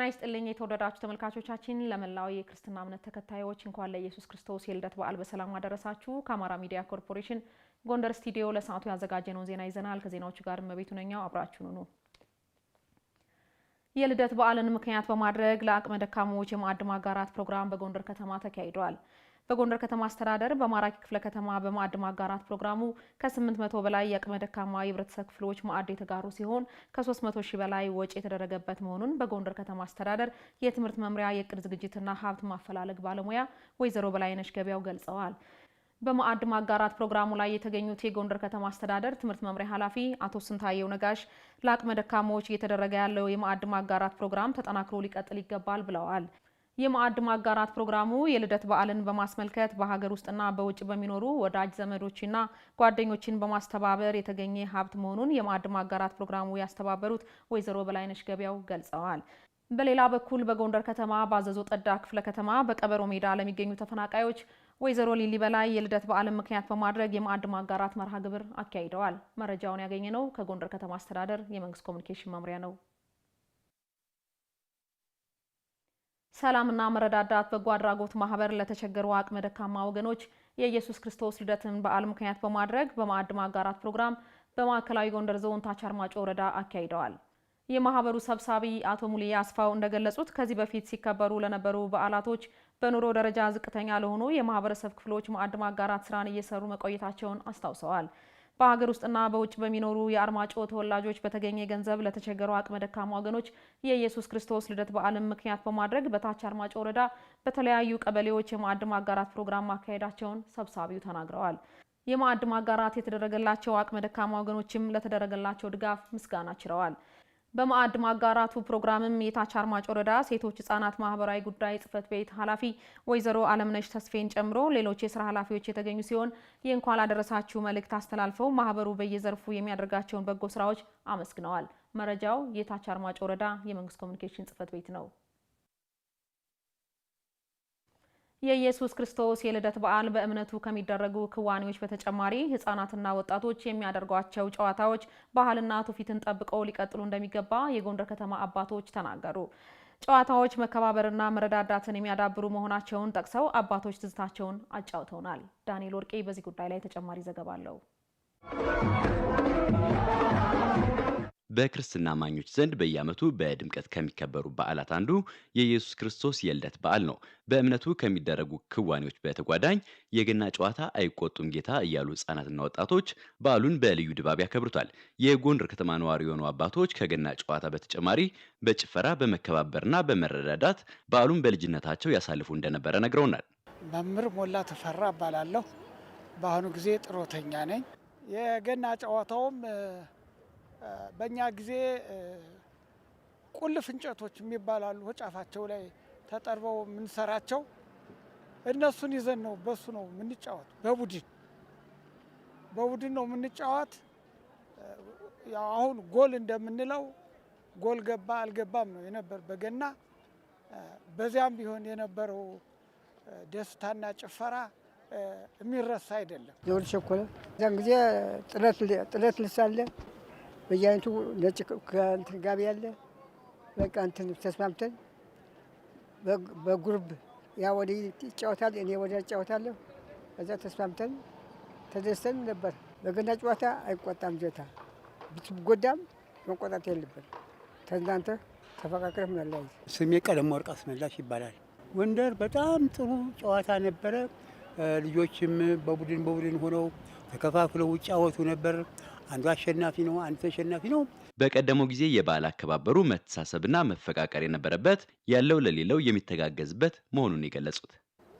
ጤና ይስጥልኝ የተወደዳችሁ ተመልካቾቻችን ለመላው የክርስትና እምነት ተከታዮች እንኳን ለኢየሱስ ክርስቶስ የልደት በዓል በሰላም አደረሳችሁ። ከአማራ ሚዲያ ኮርፖሬሽን ጎንደር ስቱዲዮ ለሰዓቱ ያዘጋጀነው ዜና ይዘናል። ከዜናዎቹ ጋር መቤቱ ነኛው አብራችሁን ሁኑ። የልደት በዓልን ምክንያት በማድረግ ለአቅመ ደካሞች የማዕድ ማጋራት ፕሮግራም በጎንደር ከተማ ተካሂዷል። በጎንደር ከተማ አስተዳደር በማራኪ ክፍለ ከተማ በማዕድ ማጋራት ፕሮግራሙ ከ800 በላይ የአቅመ ደካማ የህብረተሰብ ክፍሎች ማዕድ የተጋሩ ሲሆን ከ300 ሺህ በላይ ወጪ የተደረገበት መሆኑን በጎንደር ከተማ አስተዳደር የትምህርት መምሪያ የእቅድ ዝግጅትና ሀብት ማፈላለግ ባለሙያ ወይዘሮ በላይነሽ ገበያው ገልጸዋል። በማዕድ ማጋራት ፕሮግራሙ ላይ የተገኙት የጎንደር ከተማ አስተዳደር ትምህርት መምሪያ ኃላፊ አቶ ስንታየው ነጋሽ ለአቅመ ደካሞች እየተደረገ ያለው የማዕድ ማጋራት ፕሮግራም ተጠናክሮ ሊቀጥል ይገባል ብለዋል። የማዕድ ማጋራት ፕሮግራሙ የልደት በዓልን በማስመልከት በሀገር ውስጥና በውጭ በሚኖሩ ወዳጅ ዘመዶችና ጓደኞችን በማስተባበር የተገኘ ሀብት መሆኑን የማዕድ ማጋራት ፕሮግራሙ ያስተባበሩት ወይዘሮ በላይነሽ ገበያው ገልጸዋል። በሌላ በኩል በጎንደር ከተማ ባዘዞ ጠዳ ክፍለ ከተማ በቀበሮ ሜዳ ለሚገኙ ተፈናቃዮች ወይዘሮ ሊሊ በላይ የልደት በዓልን ምክንያት በማድረግ የማዕድ ማጋራት መርሃ ግብር አካሂደዋል። መረጃውን ያገኘነው ከጎንደር ከተማ አስተዳደር የመንግስት ኮሚኒኬሽን መምሪያ ነው። ሰላምና መረዳዳት በጎ አድራጎት ማህበር ለተቸገሩ አቅመ ደካማ ወገኖች የኢየሱስ ክርስቶስ ልደትን በዓል ምክንያት በማድረግ በማዕድ ማጋራት ፕሮግራም በማዕከላዊ ጎንደር ዞን ታች አርማጮ ወረዳ አካሂደዋል። የማህበሩ ሰብሳቢ አቶ ሙሊያ አስፋው እንደገለጹት ከዚህ በፊት ሲከበሩ ለነበሩ በዓላቶች በኑሮ ደረጃ ዝቅተኛ ለሆኑ የማህበረሰብ ክፍሎች ማዕድ ማጋራት ስራን እየሰሩ መቆየታቸውን አስታውሰዋል። በሀገር ውስጥና በውጭ በሚኖሩ የአርማጮ ተወላጆች በተገኘ ገንዘብ ለተቸገሩ አቅመ ደካማ ወገኖች የኢየሱስ ክርስቶስ ልደት በዓልን ምክንያት በማድረግ በታች አርማጮ ወረዳ በተለያዩ ቀበሌዎች የማዕድ ማጋራት ፕሮግራም ማካሄዳቸውን ሰብሳቢው ተናግረዋል። የማዕድ ማጋራት የተደረገላቸው አቅመ ደካማ ወገኖችም ለተደረገላቸው ድጋፍ ምስጋና ችረዋል። በማዕድ ማጋራቱ ፕሮግራምም የታች አርማጮ ወረዳ ሴቶች ህጻናት ማህበራዊ ጉዳይ ጽህፈት ቤት ኃላፊ ወይዘሮ አለምነሽ ተስፌን ጨምሮ ሌሎች የስራ ኃላፊዎች የተገኙ ሲሆን የእንኳን አደረሳችሁ መልእክት አስተላልፈው ማህበሩ በየዘርፉ የሚያደርጋቸውን በጎ ስራዎች አመስግነዋል። መረጃው የታች አርማጮ ወረዳ የመንግስት ኮሚኒኬሽን ጽህፈት ቤት ነው። የኢየሱስ ክርስቶስ የልደት በዓል በእምነቱ ከሚደረጉ ክዋኔዎች በተጨማሪ ህፃናትና ወጣቶች የሚያደርጓቸው ጨዋታዎች ባህልና ትውፊትን ጠብቀው ሊቀጥሉ እንደሚገባ የጎንደር ከተማ አባቶች ተናገሩ። ጨዋታዎች መከባበርና መረዳዳትን የሚያዳብሩ መሆናቸውን ጠቅሰው አባቶች ትዝታቸውን አጫውተውናል። ዳንኤል ወርቄ በዚህ ጉዳይ ላይ ተጨማሪ ዘገባ አለው። በክርስትና አማኞች ዘንድ በየዓመቱ በድምቀት ከሚከበሩ በዓላት አንዱ የኢየሱስ ክርስቶስ የልደት በዓል ነው። በእምነቱ ከሚደረጉ ክዋኔዎች በተጓዳኝ የገና ጨዋታ አይቆጡም ጌታ እያሉ ህጻናትና ወጣቶች በዓሉን በልዩ ድባብ ያከብሩታል። የጎንደር ከተማ ነዋሪ የሆኑ አባቶች ከገና ጨዋታ በተጨማሪ በጭፈራ በመከባበርና በመረዳዳት በዓሉን በልጅነታቸው ያሳልፉ እንደነበረ ነግረውናል። መምህር ሞላ ተፈራ እባላለሁ። በአሁኑ ጊዜ ጥሮተኛ ነኝ። የገና ጨዋታውም በእኛ ጊዜ ቁልፍ እንጨቶች የሚባላሉ ጫፋቸው ላይ ተጠርበው የምንሰራቸው እነሱን ይዘን ነው በሱ ነው የምንጫወት። በቡድን ነው የምንጫወት። ያው አሁን ጎል እንደምንለው ጎል ገባ አልገባም ነው የነበር በገና። በዚያም ቢሆን የነበረው ደስታና ጭፈራ የሚረሳ አይደለም። ዘውድ ቸኮለ ዛን ጊዜ ጥለት ልሳለ በየአይነቱ ነጭ ከእንትን ጋቢ ያለ በቃ እንትን ተስማምተን በጉርብ ያ ወደ ይጫወታል እኔ ወደ ይጫወታለሁ። እዛ ተስማምተን ተደስተን ነበር። በገና ጨዋታ አይቆጣም ጀታ ብትጎዳም መቆጣት የለበት ተንዳንተ ተፈቃቅረህ መላው። ስሜ ቀለም ወርቅ አስመላሽ ይባላል። ጎንደር በጣም ጥሩ ጨዋታ ነበረ። ልጆችም በቡድን ሆነው ተከፋፍለው ይጫወቱ ነበር። አንዱ አሸናፊ ነው፣ አንዱ ተሸናፊ ነው። በቀደመው ጊዜ የበዓል አከባበሩ መተሳሰብና መፈቃቀር የነበረበት ያለው ለሌለው የሚተጋገዝበት መሆኑን የገለጹት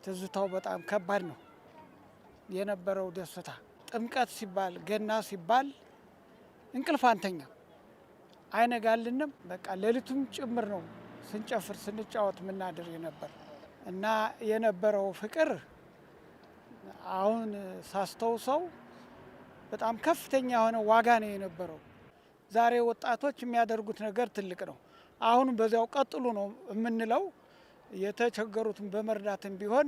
ትዝታው በጣም ከባድ ነው የነበረው ደስታ። ጥምቀት ሲባል ገና ሲባል እንቅልፍ አንተኛ አይነጋልንም። በቃ ሌሊቱም ጭምር ነው ስንጨፍር ስንጫወት ምናደር የነበር እና የነበረው ፍቅር አሁን ሳስተውሰው በጣም ከፍተኛ የሆነ ዋጋ ነው የነበረው። ዛሬ ወጣቶች የሚያደርጉት ነገር ትልቅ ነው። አሁን በዚያው ቀጥሉ ነው የምንለው። የተቸገሩትን በመርዳትም ቢሆን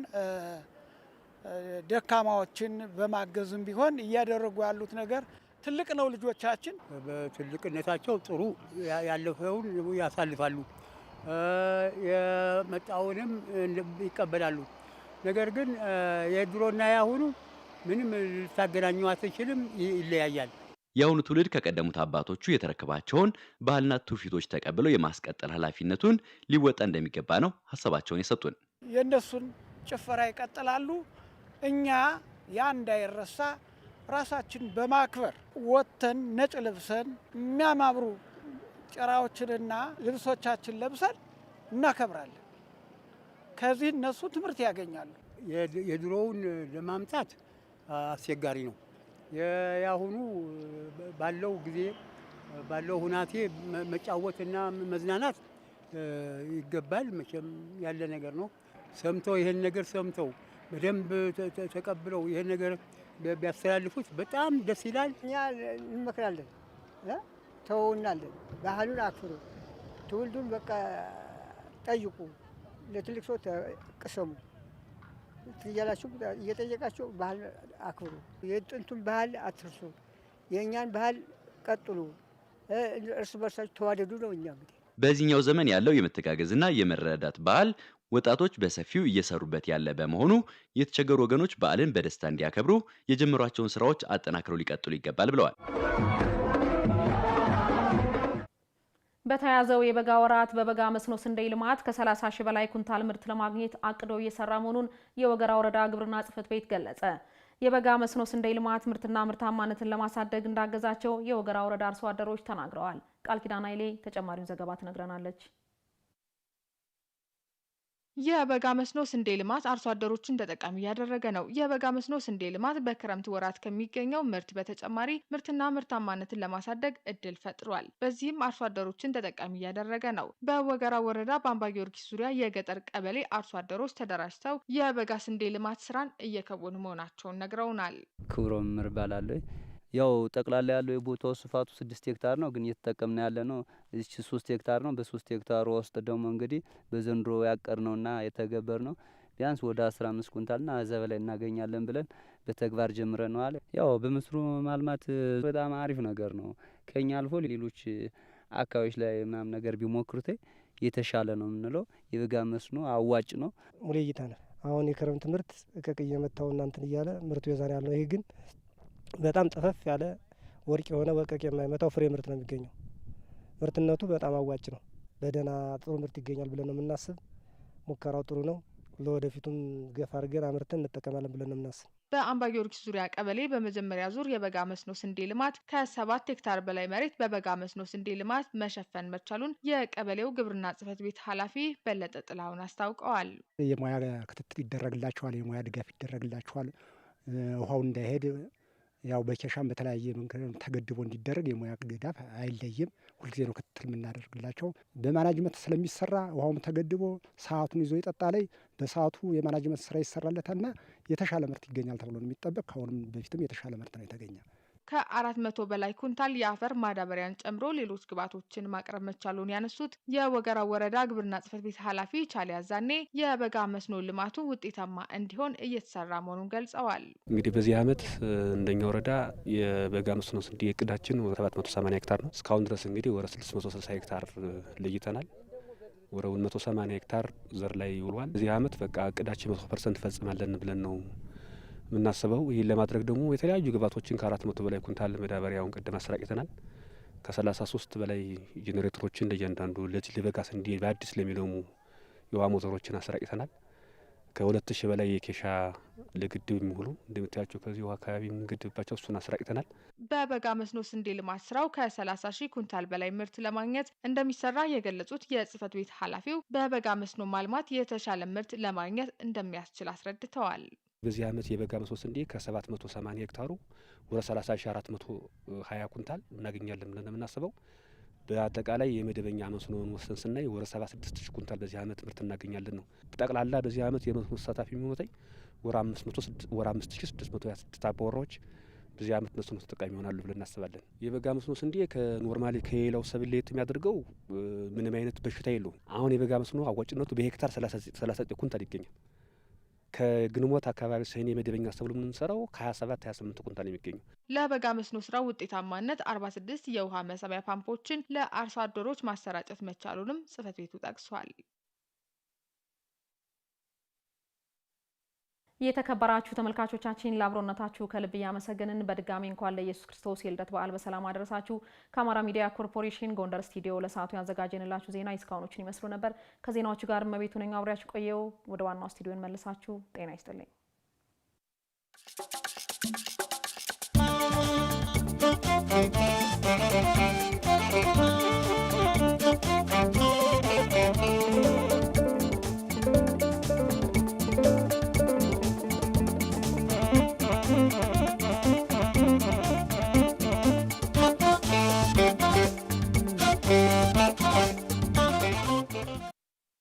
ደካማዎችን በማገዝም ቢሆን እያደረጉ ያሉት ነገር ትልቅ ነው። ልጆቻችን በትልቅነታቸው ጥሩ ያለፈውን ያሳልፋሉ። የመጣውንም ይቀበላሉ። ነገር ግን የድሮና ያሁኑ ምንም ልታገናኘው አትችልም፣ ይለያያል። የአሁኑ ትውልድ ከቀደሙት አባቶቹ የተረከባቸውን ባህልና ትውፊቶች ተቀብለው የማስቀጠል ኃላፊነቱን ሊወጣ እንደሚገባ ነው ሀሳባቸውን የሰጡን። የእነሱን ጭፈራ ይቀጥላሉ። እኛ ያ እንዳይረሳ ራሳችን በማክበር ወጥተን ነጭ ለብሰን የሚያማምሩ ጭራዎችንና ልብሶቻችን ለብሰን እናከብራለን። ከዚህ እነሱ ትምህርት ያገኛሉ። የድሮውን ለማምጣት አስቸጋሪ ነው። ያሁኑ ባለው ጊዜ ባለው ሁናቴ መጫወትና መዝናናት ይገባል። መቼም ያለ ነገር ነው። ሰምተው ይሄን ነገር ሰምተው በደንብ ተቀብለው ይሄን ነገር ቢያስተላልፉት በጣም ደስ ይላል። እኛ እንመክራለን፣ ተወውናለን። ባህሉን አክብሩ፣ ትውልዱን በቃ ጠይቁ፣ ለትልቅ ሰው ቅሰሙ ትያላችሁ እየጠየቃችሁ ባህል አክብሩ። የጥንቱን ባህል አትርሱ፣ የእኛን ባህል ቀጥሉ፣ እርስ በርሳችሁ ተዋደዱ ነው። እኛ እንግዲህ በዚህኛው ዘመን ያለው የመተጋገዝና የመረዳዳት ባህል ወጣቶች በሰፊው እየሰሩበት ያለ በመሆኑ የተቸገሩ ወገኖች በዓልን በደስታ እንዲያከብሩ የጀመሯቸውን ስራዎች አጠናክረው ሊቀጥሉ ይገባል ብለዋል። በተያዘው የበጋ ወራት በበጋ መስኖ ስንዴ ልማት ከ30 ሺህ በላይ ኩንታል ምርት ለማግኘት አቅዶ እየሰራ መሆኑን የወገራ ወረዳ ግብርና ጽሕፈት ቤት ገለጸ። የበጋ መስኖ ስንዴ ልማት ምርትና ምርታማነትን ለማሳደግ እንዳገዛቸው የወገራ ወረዳ አርሶ አደሮች ተናግረዋል። ቃል ኪዳን ኃይሌ ተጨማሪውን ዘገባ ትነግረናለች። የበጋ መስኖ ስንዴ ልማት አርሶ አደሮችን ተጠቃሚ እያደረገ ነው። የበጋ መስኖ ስንዴ ልማት በክረምት ወራት ከሚገኘው ምርት በተጨማሪ ምርትና ምርታማነትን ለማሳደግ እድል ፈጥሯል። በዚህም አርሶ አደሮችን ተጠቃሚ እያደረገ ነው። በወገራ ወረዳ በአምባ ጊዮርጊስ ዙሪያ የገጠር ቀበሌ አርሶ አደሮች ተደራጅተው የበጋ ስንዴ ልማት ስራን እየከወኑ መሆናቸውን ነግረውናል። ክብሮም ምር እባላለሁ። ያው ጠቅላላ ያለው የቦታው ስፋቱ 6 ሄክታር ነው። ግን እየተጠቀምና ያለ ነው እዚህ 3 ሄክታር ነው። በ3 ሄክታር ውስጥ ደግሞ እንግዲህ በዘንድሮ ያቀርነውና የተገበርነው ቢያንስ ወደ 15 ኩንታልና እዛ በላይ እናገኛለን ብለን በተግባር ጀምረናል። ያው በመስኖ ማልማት በጣም አሪፍ ነገር ነው። ከኛ አልፎ ሌሎች አካባቢዎች ላይ ምናምን ነገር ቢሞክሩት የተሻለ ነው የምንለው። የበጋ መስኖ አዋጭ ነው። ሙሌ እይታ ነው። አሁን የክረምት ምርት ከቅየ መታውና እንትን እያለ ምርቱ የዛሬ ያለው ይሄ ግን በጣም ጠፈፍ ያለ ወርቅ የሆነ ወቀቅ የማይመታው ፍሬ ምርት ነው የሚገኘው። ምርትነቱ በጣም አዋጭ ነው። በደህና ጥሩ ምርት ይገኛል ብለን ነው የምናስብ። ሙከራው ጥሩ ነው። ለወደፊቱም ገፋ አድርገን አምርተን እንጠቀማለን ብለን ነው የምናስብ። በአምባ ጊዮርጊስ ዙሪያ ቀበሌ በመጀመሪያ ዙር የበጋ መስኖ ስንዴ ልማት ከ7 ሄክታር በላይ መሬት በበጋ መስኖ ስንዴ ልማት መሸፈን መቻሉን የቀበሌው ግብርና ጽሕፈት ቤት ኃላፊ በለጠ ጥላሁን አስታውቀዋል። የሙያ ክትትል ይደረግላቸዋል፣ የሙያ ድጋፍ ይደረግላቸዋል። ውሃው እንዳይሄድ ያው በኬሻም በተለያየ መንገድ ተገድቦ እንዲደረግ የሙያ ድጋፍ አይለይም። ሁልጊዜ ነው ክትትል የምናደርግላቸው። በማናጅመንት ስለሚሰራ ውሃውም ተገድቦ ሰዓቱን ይዞ ይጠጣ ላይ በሰዓቱ የማናጅመንት ስራ ይሰራለታልና የተሻለ ምርት ይገኛል ተብሎ ነው የሚጠበቅ። ከአሁንም በፊትም የተሻለ ምርት ነው የተገኘ። ከ400 በላይ ኩንታል የአፈር ማዳበሪያን ጨምሮ ሌሎች ግብዓቶችን ማቅረብ መቻሉን ያነሱት የወገራ ወረዳ ግብርና ጽሕፈት ቤት ኃላፊ ቻሊ አዛኔ የበጋ መስኖ ልማቱ ውጤታማ እንዲሆን እየተሰራ መሆኑን ገልጸዋል። እንግዲህ በዚህ ዓመት እንደኛ ወረዳ የበጋ መስኖ ስንዴ እቅዳችን 780 ሄክታር ነው። እስካሁን ድረስ እንግዲህ ወደ 660 ሄክታር ለይተናል። ወደ 180 ሄክታር ዘር ላይ ይውሏል። በዚህ ዓመት በቃ እቅዳችን 100% ፈጽማለን ብለን ነው የምናስበው። ይህን ለማድረግ ደግሞ የተለያዩ ግብዓቶችን ከ400 በላይ ኩንታል ማዳበሪያውን ቀደም አሰራጭተናል። ከ33 በላይ ጄኔሬተሮችን ለእያንዳንዱ ለዚህ ለበጋ ስንዴ በአዲስ ለሚለሙ የውሃ ሞተሮችን አሰራጭተናል። ከ2000 በላይ የኬሻ ለግድብ የሚውሉ እንደምታያቸው ከዚህ ውሃ አካባቢ የምንገድብባቸው እሱን አሰራጭተናል። በበጋ መስኖ ስንዴ ልማት ስራው ከ30 ሺህ ኩንታል በላይ ምርት ለማግኘት እንደሚሰራ የገለጹት የጽሕፈት ቤት ኃላፊው በበጋ መስኖ ማልማት የተሻለ ምርት ለማግኘት እንደሚያስችል አስረድተዋል። በዚህ ዓመት የበጋ መስኖ ስንዴ ከ780 ሄክታሩ ወደ 30420 ኩንታል እናገኛለን ብለን የምናስበው። በአጠቃላይ የመደበኛ መስኖን ወሰን ስናይ ወደ 76000 ኩንታል በዚህ ዓመት ምርት እናገኛለን ነው። ጠቅላላ በዚህ ዓመት የመስኖ ተሳታፊ የሚሆኑት ወደ 5626 አባወራዎች በዚህ ዓመት መስኖ ተጠቃሚ ይሆናሉ ብለን እናስባለን። የበጋ መስኖ ስንዴ ከኖርማሊ ከሌላው ሰብል ለየት የሚያደርገው ምንም አይነት በሽታ የለውም። አሁን የበጋ መስኖ አዋጭነቱ በሄክታር 39 ኩንታል ይገኛል። ከግንቦት አካባቢ ሰኔ መደበኛ ሰብሉ የምንሰራው ከ27 28 ኩንታል የሚገኙ። ለበጋ መስኖ ስራ ውጤታማነት 46 የውሃ መሳቢያ ፓምፖችን ለአርሶ አደሮች ማሰራጨት መቻሉንም ጽሕፈት ቤቱ ጠቅሷል። የተከበራችሁ ተመልካቾቻችን ለአብሮነታችሁ ከልብ እያመሰገንን በድጋሚ እንኳን ለኢየሱስ ክርስቶስ የልደት በዓል በሰላም አደረሳችሁ። ከአማራ ሚዲያ ኮርፖሬሽን ጎንደር ስቱዲዮ ለሰዓቱ ያዘጋጀንላችሁ ዜና እስካሁኖችን ይመስሉ ነበር። ከዜናዎቹ ጋር እመቤቱ ነኝ አብሬያችሁ ቆየው። ወደ ዋናው ስቱዲዮ እንመልሳችሁ። ጤና ይስጥልኝ።